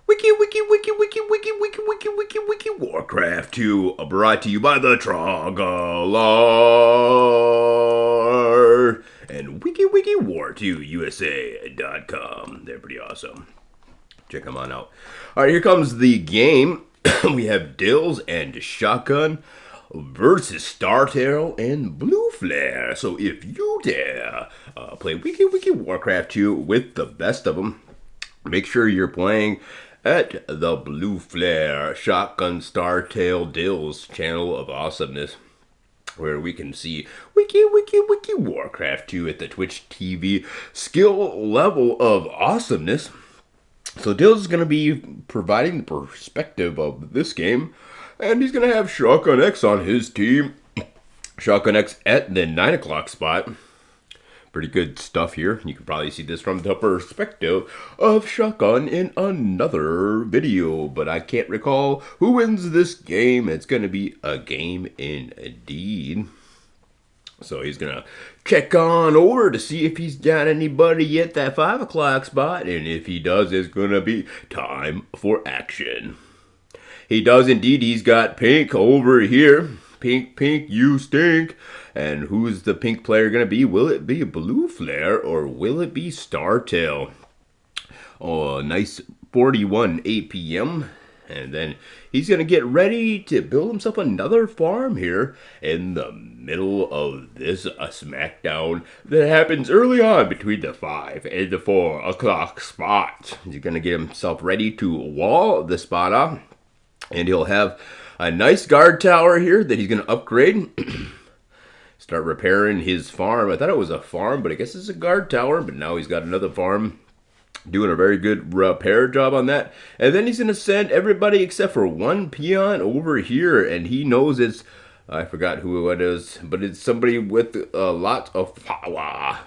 Wiki Warcraft 2 brought to you by the Troggalar and WikiWarTubeUSA.com. They're pretty awesome. Check them on out. All right, here comes the game. We have Dills and Shotgun versus strtale and blueflare. So if you dare play Wiki Warcraft 2 with the best of them, make sure you're playing at the blueflare Shotgun strtale Dills channel of awesomeness, where we can see Wiki Warcraft 2 at the Twitch TV skill level of awesomeness. So Dills is going to be providing the perspective of this game, and he's going to have Shotgun X on his team. Shotgun X at the 9 o'clock spot. Pretty good stuff here. You can probably see this from the perspective of Shotgun in another video, but I can't recall who wins this game. It's going to be a game indeed. So he's going to check on over to see if he's got anybody at that 5 o'clock spot, and if he does, it's going to be time for action. He does indeed. He's got Pink over here. Pink, you stink. And who's the pink player going to be? Will it be blueflare or will it be strtale? Oh, nice 41 8 p.m. And then he's going to get ready to build himself another farm here in the middle of this SmackDown that happens early on between the 5 and the 4 o'clock spot. He's going to get himself ready to wall the spot off. And he'll have a nice guard tower here that he's going to upgrade. Start repairing his farm. I thought it was a farm, but I guess it's a guard tower. But now he's got another farm. Doing a very good repair job on that. And then he's going to send everybody except for one peon over here. And he knows it's, I forgot who it is, but it's somebody with a lot of power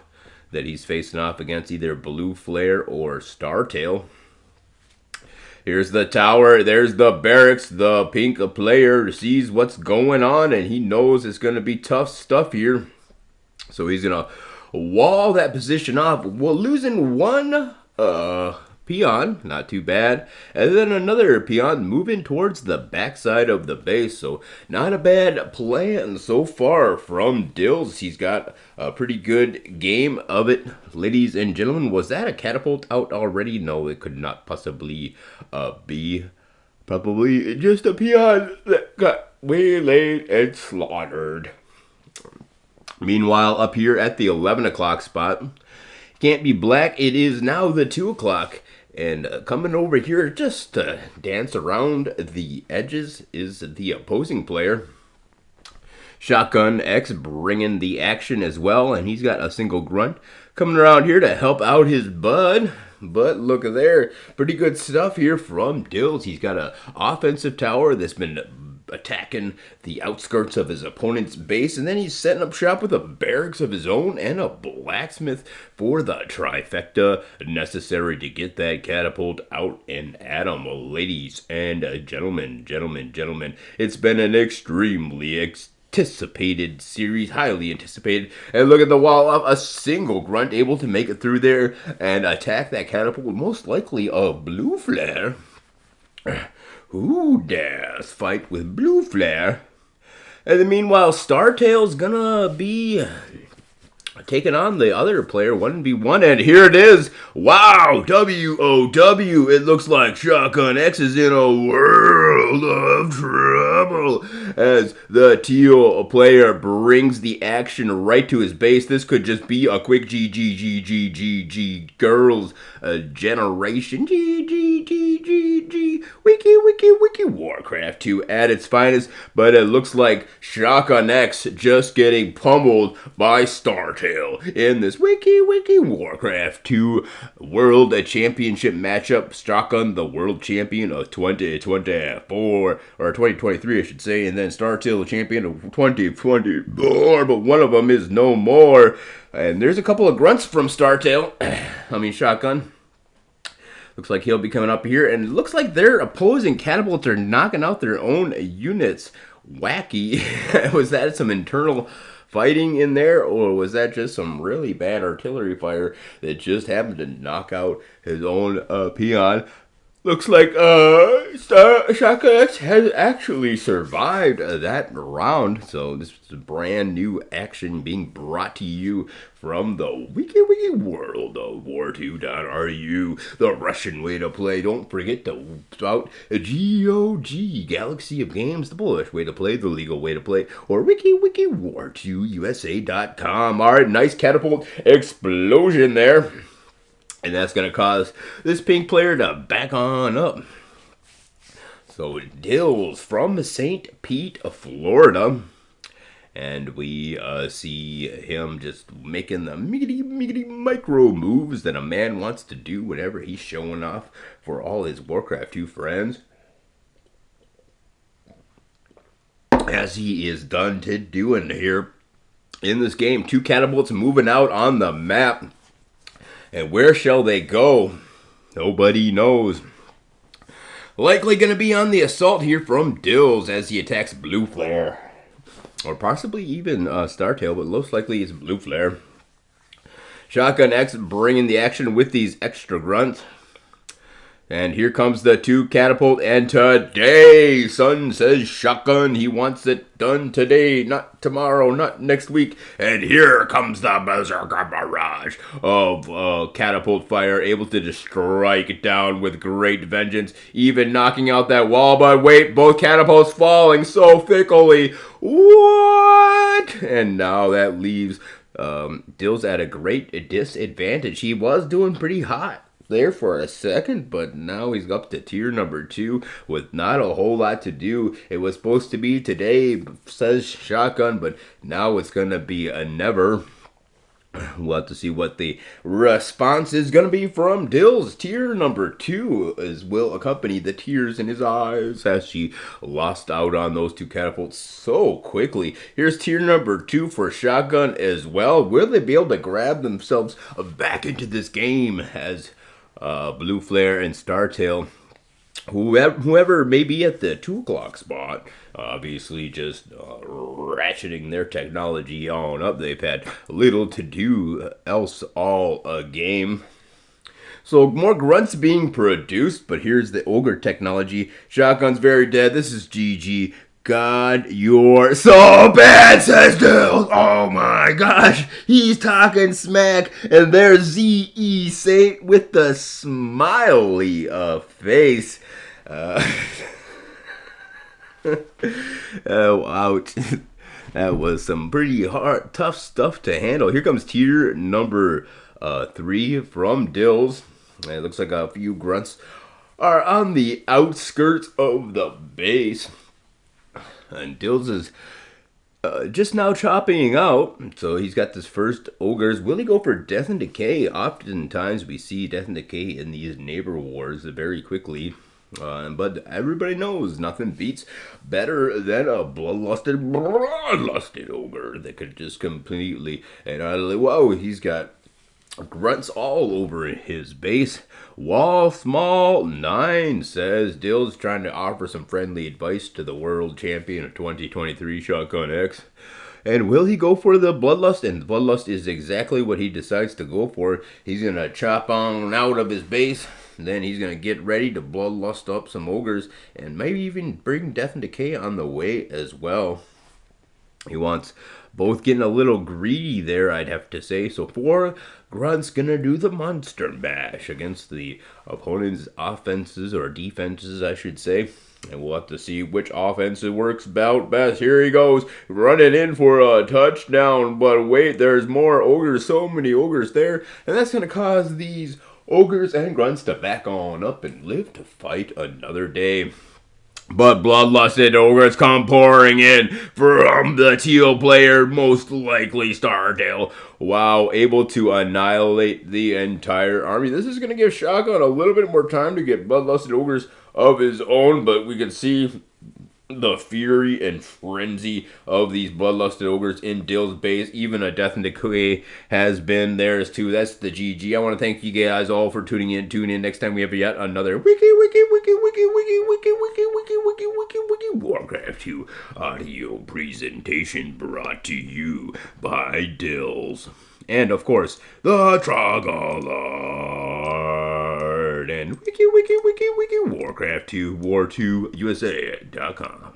that he's facing off against, either blueflare or strtale. Here's the tower. There's the barracks. The pink player sees what's going on, and he knows it's going to be tough stuff here. So he's going to wall that position off. Well, losing one peon, not too bad. And then another peon moving towards the backside of the base. So not a bad plan so far from Dills. He's got a pretty good game of it. Ladies and gentlemen, was that a catapult out already? No, it could not possibly be. Probably just a peon that got waylaid and slaughtered. Meanwhile, up here at the 11 o'clock spot, can't be black. It is now the 2 o'clock. And coming over here just to dance around the edges is the opposing player. Shotgun X bringing the action as well. And he's got a single grunt coming around here to help out his bud. But look at there. Pretty good stuff here from Dills. He's got an offensive tower that's been attacking the outskirts of his opponent's base, and then he's setting up shop with a barracks of his own and a blacksmith for the trifecta necessary to get that catapult out and at him. Ladies and gentlemen, it's been an extremely anticipated series, highly anticipated. And look at the wall of a single grunt able to make it through there and attack that catapult, most likely a blueflare. Who dares fight with blueflare? And then meanwhile, strtale's gonna be taking on the other player 1v1, and here it is. Wow, WOW. It looks like Shotgun X is in a world of trouble as the teal player brings the action right to his base. This could just be a quick GG girls generation. GG Wiki Warcraft 2 at its finest, but it looks like Shotgun X just getting pummeled by strtale in this Wiki Warcraft 2 World Championship matchup. Shotgun, the world champion of 2024, or 2023, I should say, and then strtale, the champion of 2024, but one of them is no more. And there's a couple of grunts from strtale. Shotgun. Looks like he'll be coming up here, and it looks like their opposing catapults are knocking out their own units. Wacky. Was that some internal fighting in there, or was that just some really bad artillery fire that just happened to knock out his own peon? Looks like Shaka X has actually survived that round. So this is a brand new action being brought to you from the wiki world of war2.ru, the Russian way to play. Don't forget to spout GOG, Galaxy of Games, the Polish way to play, the legal way to play, or war2usa.com. All right, nice catapult explosion there. And that's going to cause this pink player to back on up. So Dills from St. Pete, Florida. And we see him just making the miggity micro moves that a man wants to do whenever he's showing off for all his Warcraft 2 friends. As he is done to doing here in this game. 2 catapults moving out on the map. And where shall they go? Nobody knows. Likely going to be on the assault here from Dills as he attacks blueflare. Or possibly even strtale, but most likely it's blueflare. Shotgun X bringing the action with these extra grunts. And here comes the 2 catapult, and today, son says Shotgun, he wants it done today, not tomorrow, not next week. And here comes the berserker barrage of catapult fire, able to just strike down with great vengeance, even knocking out that wall. But wait, both catapults falling so fickly. What? And now that leaves Dills at a great disadvantage. He was doing pretty hot there for a second, but now he's up to tier number 2 with not a whole lot to do. It was supposed to be today, says Shotgun, but now it's gonna be a never. We'll have to see what the response is going to be from Dills. Tier number 2 will accompany the tears in his eyes as she lost out on those 2 catapults so quickly. Here's tier number 2 for Shotgun as well. Will they be able to grab themselves back into this game as blueflare and strtale, whoever may be at the 2 o'clock spot, obviously just ratcheting their technology on up. They've had little to do else all game. So more grunts being produced, but here's the ogre technology. Shotgun's very dead. This is GG. God, you're so bad, says Dills. Oh my gosh, he's talking smack. And there's Z.E. Saint with the smiley face. Oh, ouch. That was some pretty hard, tough stuff to handle. Here comes tier number 3 from Dills. It looks like a few grunts are on the outskirts of the base. And Dills is just now chopping out. So he's got this first ogres. Will he go for Death and Decay? Oftentimes we see Death and Decay in these neighbor wars very quickly. But everybody knows nothing beats better than a bloodlusted ogre that could just completely and utterly. Whoa, he's got grunts all over his base. Wall small 9, says Dills, trying to offer some friendly advice to the world champion of 2023, Shotgun X. And will he go for the Bloodlust? And Bloodlust is exactly what he decides to go for. He's going to chop on out of his base. Then he's going to get ready to Bloodlust up some ogres. And maybe even bring Death and Decay on the way as well. He wants both getting a little greedy there, I'd have to say. So 4 grunts gonna do the monster mash against the opponent's offenses, or defenses, I should say. And we'll have to see which offense works about best. Here he goes, running in for a touchdown. But wait, there's more ogres, so many ogres there. And that's gonna cause these ogres and grunts to back on up and live to fight another day. But bloodlusted ogres come pouring in from the teal player, most likely strtale. Wow, able to annihilate the entire army. This is going to give Shotgun a little bit more time to get bloodlusted ogres of his own, but we can see the fury and frenzy of these bloodlusted ogres in Dills' base. Even a Death and Decay has been theirs too. That's the GG. I want to thank you guys all for tuning in. Tune in next time we have yet another wiki Warcraft 2 audio presentation brought to you by Dills. And of course, the Trogolord. and wiki, Warcraft 2, War2USA.com.